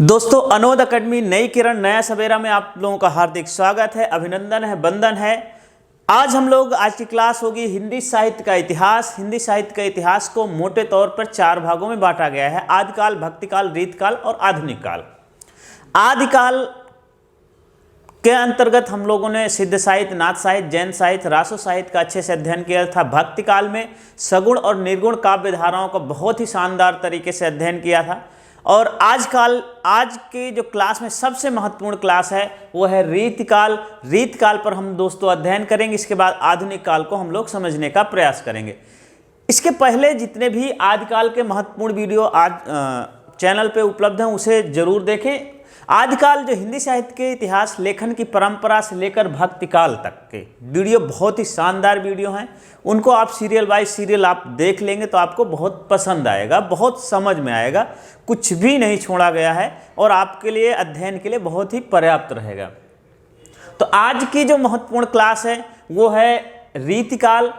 दोस्तों, अनोद अकेडमी नई किरण नया सवेरा में आप लोगों का हार्दिक स्वागत है, अभिनंदन है, वंदन है। आज की क्लास होगी हिंदी साहित्य का इतिहास। हिंदी साहित्य के इतिहास को मोटे तौर पर 4 भागों में बांटा गया है: आदिकाल, भक्तिकाल, रीतकाल और आधुनिक काल। आदिकाल के अंतर्गत हम लोगों ने सिद्ध साहित्य, नाथ साहित्य, जैन साहित्य, रासो साहित्य का अच्छे से अध्ययन किया था। भक्तिकाल में सगुण और निर्गुण काव्य धाराओं का बहुत ही शानदार तरीके से अध्ययन किया था। और आज की जो क्लास में सबसे महत्वपूर्ण क्लास है वो है रीतकाल। रीतकाल पर हम दोस्तों अध्ययन करेंगे। इसके बाद आधुनिक काल को हम लोग समझने का प्रयास करेंगे। इसके पहले जितने भी आदिकाल के महत्वपूर्ण वीडियो आज चैनल पे उपलब्ध हैं उसे जरूर देखें। आदिकाल जो हिंदी साहित्य के इतिहास लेखन की परंपरा से लेकर भक्तिकाल तक के वीडियो बहुत ही शानदार वीडियो हैं। उनको आप सीरियल बाय सीरियल आप देख लेंगे तो आपको बहुत पसंद आएगा, बहुत समझ में आएगा। कुछ भी नहीं छोड़ा गया है और आपके लिए अध्ययन के लिए बहुत ही पर्याप्त रहेगा। तो आज की जो महत्वपूर्ण क्लास है वो है रीतिकाल।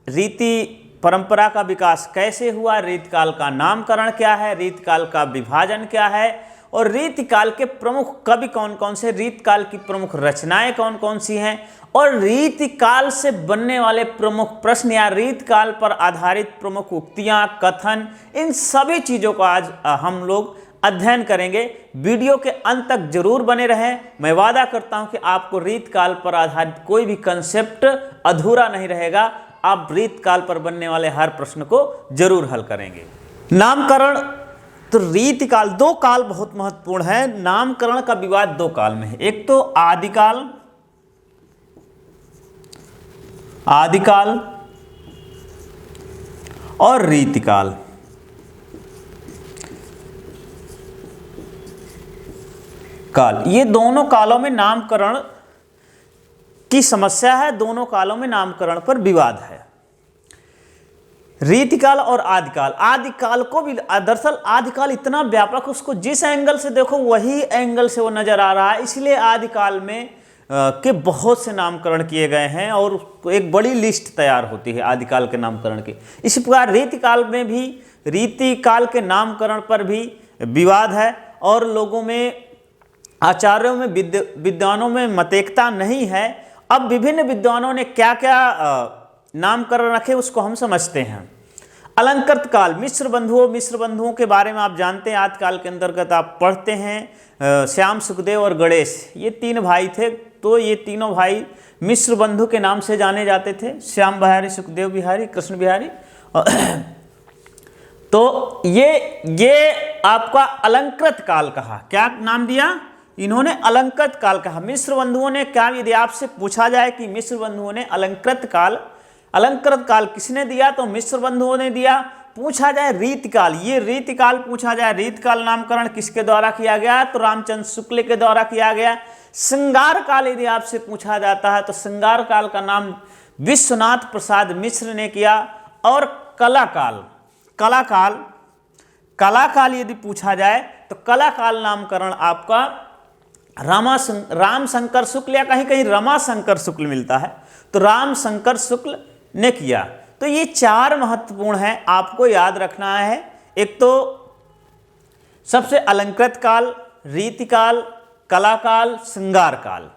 रीति परंपरा का विकास कैसे हुआ, रीतकाल का नामकरण क्या है, रीतकाल का विभाजन क्या है और रीतकाल के प्रमुख कवि कौन कौन से, रीतकाल की प्रमुख रचनाएं कौन कौन सी हैं और रीतकाल से बनने वाले प्रमुख प्रश्न या रीतकाल पर आधारित प्रमुख उक्तियां, कथन, इन सभी चीज़ों को आज हम लोग अध्ययन करेंगे। वीडियो के अंत तक जरूर बने रहें। मैं वादा करता हूं कि आपको रीतकाल पर आधारित कोई भी कंसेप्ट अधूरा नहीं रहेगा। आप रीतकाल पर बनने वाले हर प्रश्न को जरूर हल करेंगे। नामकरण, तो रीतिकाल, 2 काल बहुत महत्वपूर्ण है। नामकरण का विवाद 2 काल में है। एक तो आदिकाल और रीतिकाल। ये दोनों कालों में नामकरण की समस्या है। दोनों कालों में नामकरण पर विवाद है। रीतिकाल और आदिकाल। आदिकाल को भी दरअसल आदिकाल इतना व्यापक, उसको जिस एंगल से देखो वही एंगल से वो नजर आ रहा है। इसलिए आदिकाल में के बहुत से नामकरण किए गए हैं और एक बड़ी लिस्ट तैयार होती है आदिकाल के नामकरण की। इसी प्रकार रीतिकाल में भी, रीतिकाल के नामकरण पर भी विवाद है और लोगों में, आचार्यों में, विद्वानों में मतेकता नहीं है। अब विभिन्न विद्वानों ने क्या क्या नामकरण रखे उसको हम समझते हैं। अलंकृत काल, मिश्र बंधुओं के बारे में आप जानते हैं। आदिकाल के अंतर्गत आप पढ़ते हैं श्याम, सुखदेव और गणेश, ये 3 भाई थे। तो ये तीनों भाई मिश्र बंधु के नाम से जाने जाते थे, श्याम बिहारी, सुखदेव बिहारी, कृष्ण बिहारी। तो ये आपका अलंकृत काल कहा। क्या नाम दिया इन्होंने? अलंकृत काल कहा। मिश्र बंधुओं ने क्या, यदि आपसे पूछा जाए कि मिश्र बंधुओं ने अलंकृत काल किसने दिया, तो मिश्र बंधुओं ने दिया। पूछा जाए रीतिकाल, ये रीतिकाल पूछा जाए, रीतिकाल नामकरण किसके द्वारा किया गया, तो रामचंद्र शुक्ल के द्वारा किया गया। श्रृंगार काल यदि आपसे पूछा जाता है तो श्रृंगार काल का नाम विश्वनाथ प्रसाद मिश्र ने किया। और कलाकाल यदि पूछा जाए तो कलाकाल नामकरण आपका राम शंकर शुक्ल या कहीं कहीं रमाशंकर शुक्ल मिलता है, तो राम शंकर शुक्ल ने किया। तो ये 4 महत्वपूर्ण हैं, आपको याद रखना है। एक तो सबसे अलंकृत काल, रीतिकाल, कलाकाल, श्रृंगार काल।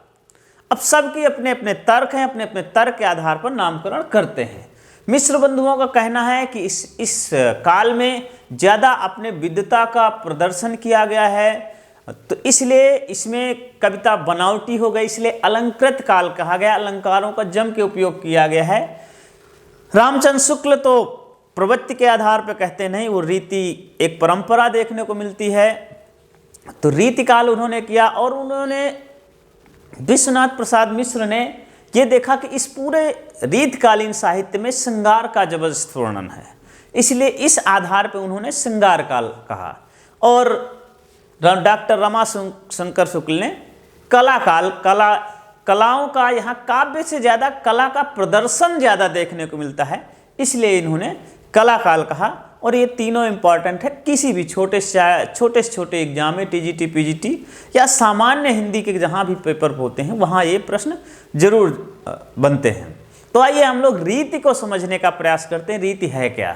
अब सबके अपने अपने तर्क हैं, अपने अपने तर्क के आधार पर नामकरण करते हैं। मिश्र बंधुओं का कहना है कि इस काल में ज़्यादा अपने विद्वता का प्रदर्शन किया गया है, तो इसलिए इसमें कविता बनावटी हो गई, इसलिए अलंकृत काल कहा गया। अलंकारों का जम के उपयोग किया गया है। रामचंद्र शुक्ल तो प्रवृत्ति के आधार पर कहते नहीं, वो रीति एक परंपरा देखने को मिलती है, तो रीतिकाल उन्होंने किया। और उन्होंने, विश्वनाथ प्रसाद मिश्र ने ये देखा कि इस पूरे रीतकालीन साहित्य में श्रृंगार का जबरदस्त वर्णन है, इसलिए इस आधार पर उन्होंने श्रृंगार काल कहा। और डॉक्टर रमाशंकर शुक्ल ने कलाओं का, यहाँ काव्य से ज़्यादा कला का प्रदर्शन ज़्यादा देखने को मिलता है, इसलिए इन्होंने कलाकाल कहा। और ये तीनों इंपॉर्टेंट है, किसी भी छोटे से छोटे एग्जाम में, टीजीटी, पीजीटी या सामान्य हिंदी के जहाँ भी पेपर होते हैं वहाँ ये प्रश्न जरूर बनते हैं। तो आइए हम लोग रीति को समझने का प्रयास करते हैं। रीति है क्या?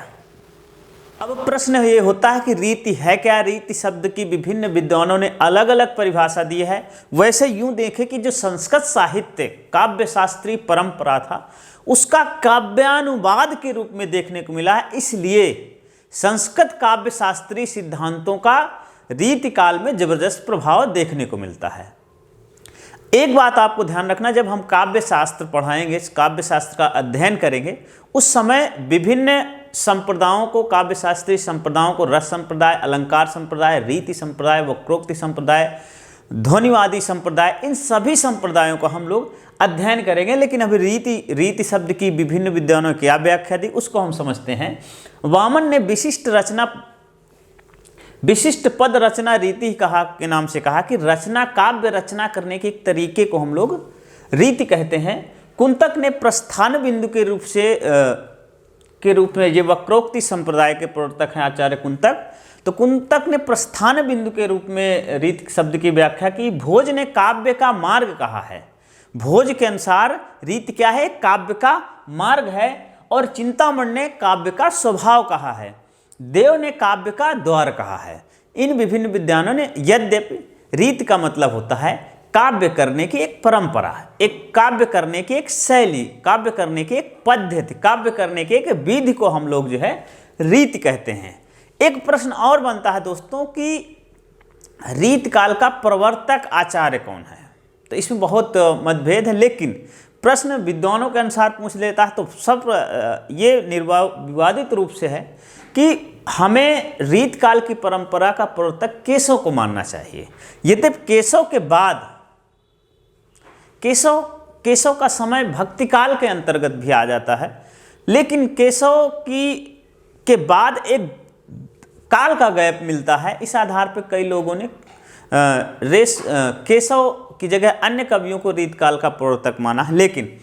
अब प्रश्न ये होता है कि रीति है क्या। रीति शब्द की विभिन्न विद्वानों ने अलग अलग परिभाषा दी है। वैसे यूं देखें कि जो संस्कृत साहित्य काव्य शास्त्रीय परंपरा था उसका काव्यानुवाद के रूप में देखने को मिला है, इसलिए संस्कृत काव्य शास्त्रीय सिद्धांतों का रीति काल में जबरदस्त प्रभाव देखने को मिलता है। एक बात आपको ध्यान रखना, जब हम काव्य शास्त्र पढ़ाएंगे, काव्य शास्त्र का अध्ययन करेंगे, उस समय विभिन्न संप्रदायों को, काव्य शास्त्रीय संप्रदायों को, रस संप्रदाय, अलंकार संप्रदाय, रीति संप्रदाय, वक्रोक्ति संप्रदाय, ध्वनिवादी संप्रदाय, इन सभी संप्रदायों को हम लोग अध्ययन करेंगे। लेकिन अभी रीति शब्द की विभिन्न विद्वानों की क्या व्याख्या दी उसको हम समझते हैं। वामन ने विशिष्ट पद रचना रीति के नाम से कहा कि रचना, काव्य रचना करने के एक तरीके को हम लोग रीति कहते हैं। कुंतक ने प्रस्थान बिंदु के रूप में, ये वक्रोक्ति संप्रदाय के प्रवर्तक हैं आचार्य कुंतक, तो कुंतक ने प्रस्थान बिंदु के रूप में रीति शब्द की व्याख्या की। भोज ने काव्य का मार्ग कहा है। भोज के अनुसार रीति क्या है? काव्य का मार्ग है। और चिंतामणि ने काव्य का स्वभाव कहा है। देव ने काव्य का द्वार कहा है। इन विभिन्न विद्वानों ने, यद्यपि रीति का मतलब होता है काव्य करने की एक परंपरा, एक काव्य करने की एक शैली, काव्य करने की एक पद्धति, काव्य करने की एक विधि को हम लोग जो है रीति कहते हैं। एक प्रश्न और बनता है दोस्तों कि रीति काल का प्रवर्तक आचार्य कौन है? तो इसमें बहुत मतभेद है, लेकिन प्रश्न विद्वानों के अनुसार पूछ लेता है तो सब ये विवादित रूप से है कि हमें रीत काल की परंपरा का प्रवर्तक केशव को मानना चाहिए। यद्यपि केशव के बाद केशव का समय भक्ति काल के अंतर्गत भी आ जाता है, लेकिन केशव के बाद एक काल का गैप मिलता है। इस आधार पर कई लोगों ने केशव की जगह अन्य कवियों को रीत काल का प्रवर्तक माना है। लेकिन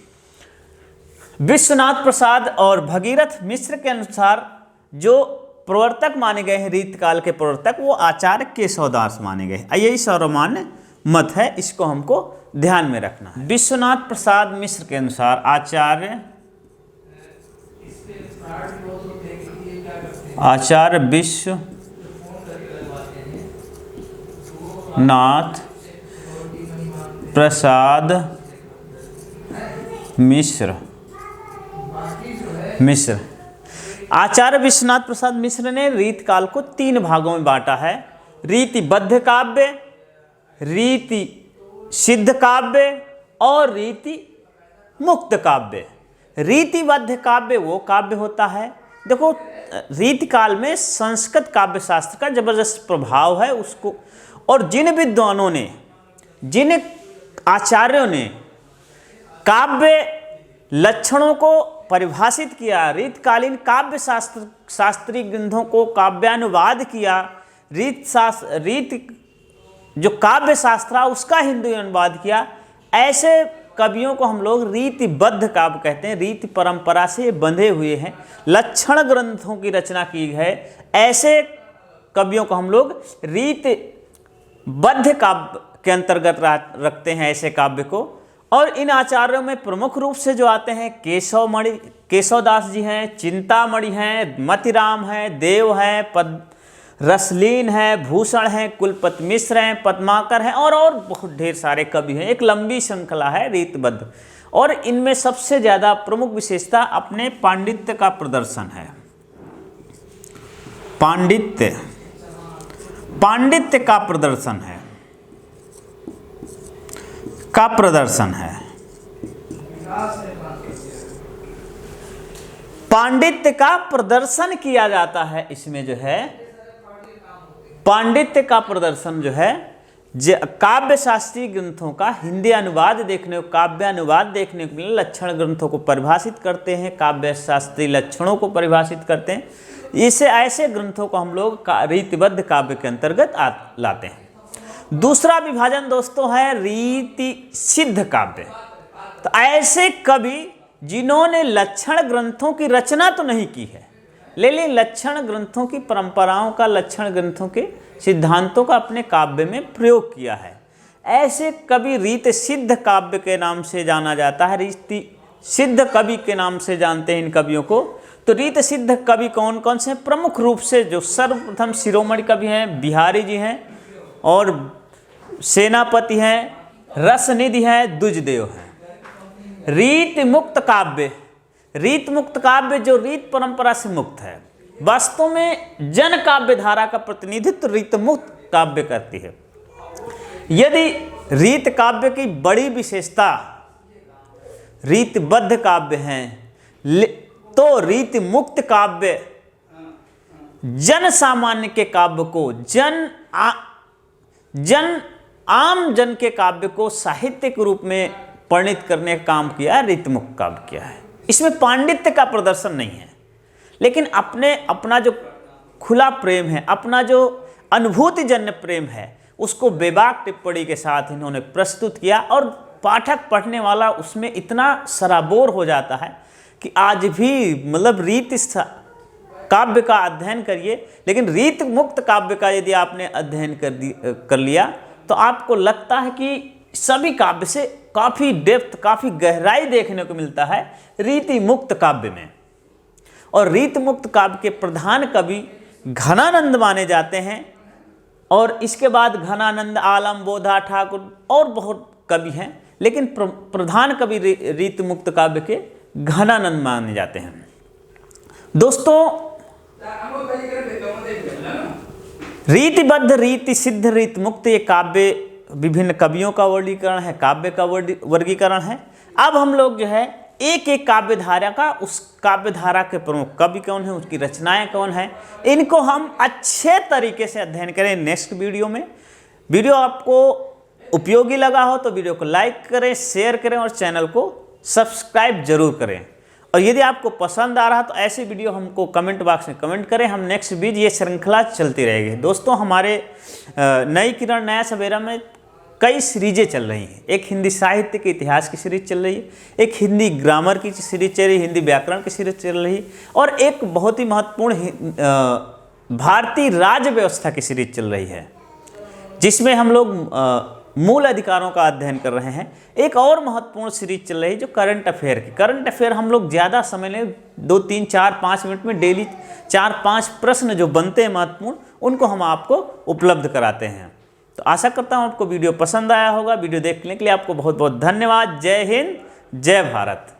विश्वनाथ प्रसाद और भगीरथ मिश्र के अनुसार जो प्रवर्तक माने गए हैं रीत काल के प्रवर्तक, वो आचार्य केशवदास माने गए। यही सर्वमान्य मत है, इसको हमको ध्यान में रखना है। विश्वनाथ प्रसाद मिश्र के अनुसार आचार्य विश्वनाथ प्रसाद मिश्र आचार्य विश्वनाथ प्रसाद मिश्र ने रीत काल को 3 भागों में बांटा है। रीतिबद्ध काव्य, रीति सिद्ध काव्य और रीति मुक्त काव्य। रीतिबद्ध काव्य वो काव्य होता है, देखो रीति काल में संस्कृत काव्य शास्त्र का जबरदस्त प्रभाव है उसको, और जिन विद्वानों ने, जिन आचार्यों ने काव्य लक्षणों को परिभाषित किया, रीतकालीन काव्य शास्त्रीय ग्रंथों को काव्यानुवाद किया, रीत जो काव्य शास्त्र उसका हिंदी अनुवाद किया, ऐसे कवियों को हम लोग रीतिबद्ध काव्य कहते हैं। रीति परंपरा से बंधे हुए हैं, लक्षण ग्रंथों की रचना की है, ऐसे कवियों को हम लोग रीतिबद्ध काव्य के अंतर्गत रखते हैं, ऐसे काव्य को। और इन आचार्यों में प्रमुख रूप से जो आते हैं केशवदास जी हैं, चिंतामणि हैं, मतिराम हैं, देव हैं, रसलीन है, भूषण है, कुलपति मिश्र हैं, पद्माकर हैं और बहुत ढेर सारे कवि हैं। एक लंबी श्रृंखला है रीतबद्ध, और इनमें सबसे ज़्यादा प्रमुख विशेषता अपने पांडित्य का प्रदर्शन है। पांडित्य का प्रदर्शन है, पांडित्य का प्रदर्शन किया जाता है। इसमें जो है पांडित्य का प्रदर्शन जो है, काव्य शास्त्रीय ग्रंथों का हिंदी अनुवाद देखने को, काव्यानुवाद देखने को मिले, लक्षण ग्रंथों को परिभाषित करते हैं, काव्य शास्त्रीय लक्षणों को परिभाषित करते हैं। इसे ऐसे ग्रंथों को हम लोग रीतिबद्ध काव्य के अंतर्गत लाते हैं। दूसरा विभाजन दोस्तों है रीति सिद्ध काव्य। तो ऐसे कवि जिन्होंने लक्षण ग्रंथों की रचना तो नहीं की है, लेकिन लक्षण ग्रंथों की परंपराओं का, लक्षण ग्रंथों के सिद्धांतों का अपने काव्य में प्रयोग किया है, ऐसे कवि रीति सिद्ध काव्य के नाम से जाना जाता है। रीति सिद्ध कवि के नाम से जानते हैं इन कवियों को। तो रीत सिद्ध कवि कौन कौन से हैं? प्रमुख रूप से जो सर्वप्रथम शिरोमणि कवि हैं बिहारी जी हैं, और सेनापति हैं, रसनिधि हैं, द्विजदेव हैं। रीत मुक्त काव्य, रीत मुक्त काव्य जो रीत परंपरा से मुक्त है, वास्तव में जन काव्य धारा का प्रतिनिधित्व रीत मुक्त काव्य करती है। यदि रीत काव्य की बड़ी विशेषता रीतबद्ध काव्य हैं, तो रीत मुक्त काव्य जन सामान्य के काव्य को आम जन के काव्य को साहित्य के रूप में परिणित करने का काम किया, रीत मुक्त काव्य किया है। इसमें पांडित्य का प्रदर्शन नहीं है, लेकिन अपना जो खुला प्रेम है, अपना जो अनुभूतिजन्य प्रेम है, उसको बेबाक टिप्पणी के साथ इन्होंने प्रस्तुत किया, और पाठक पढ़ने वाला उसमें इतना सराबोर हो जाता है कि आज भी मतलब रीत काव्य का अध्ययन करिए, लेकिन रीत मुक्त काव्य का यदि आपने अध्ययन कर लिया तो आपको लगता है कि सभी काव्य से काफ़ी डेप्थ, काफ़ी गहराई देखने को मिलता है रीति मुक्त काव्य में। और रीत मुक्त काव्य के प्रधान कवि घनानंद माने जाते हैं, और इसके बाद घनानंद, आलम, बोधा, ठाकुर और बहुत कवि हैं, लेकिन प्रधान कवि रीत मुक्त काव्य के घनानंद माने जाते हैं। दोस्तों, रीतिबद्ध, रीति सिद्ध, रीत मुक्त ये काव्य विभिन्न कवियों का वर्गीकरण है, काव्य का वर्गीकरण है। अब हम लोग जो है एक एक काव्य धारा का, उस काव्य धारा के प्रमुख कवि कौन है, उसकी रचनाएं कौन है, इनको हम अच्छे तरीके से अध्ययन करें नेक्स्ट वीडियो में। वीडियो आपको उपयोगी लगा हो तो वीडियो को लाइक करें, शेयर करें और चैनल को सब्सक्राइब जरूर करें। और यदि आपको पसंद आ रहा तो ऐसे वीडियो हमको कमेंट बॉक्स में कमेंट करें, हम नेक्स्ट वीडियो ये श्रृंखला चलती रहेगी। दोस्तों, हमारे नई किरण नया सवेरा में कई सीरीजें चल रही हैं। एक हिंदी साहित्य के इतिहास की सीरीज चल रही है, एक हिंदी ग्रामर की सीरीज चल रही है, हिंदी व्याकरण की सीरीज चल रही है, और एक बहुत ही महत्वपूर्ण भारतीय राज्य व्यवस्था की सीरीज चल रही है, जिसमें हम लोग मूल अधिकारों का अध्ययन कर रहे हैं। एक और महत्वपूर्ण सीरीज चल रही है जो करंट अफेयर की। करंट अफेयर हम लोग ज़्यादा समय लें, 2, 3, 4, 5 मिनट में डेली 4-5 प्रश्न जो बनते हैं महत्वपूर्ण, उनको हम आपको उपलब्ध कराते हैं। तो आशा करता हूँ आपको वीडियो पसंद आया होगा। वीडियो देखने के लिए आपको बहुत बहुत धन्यवाद। जय हिंद, जय भारत।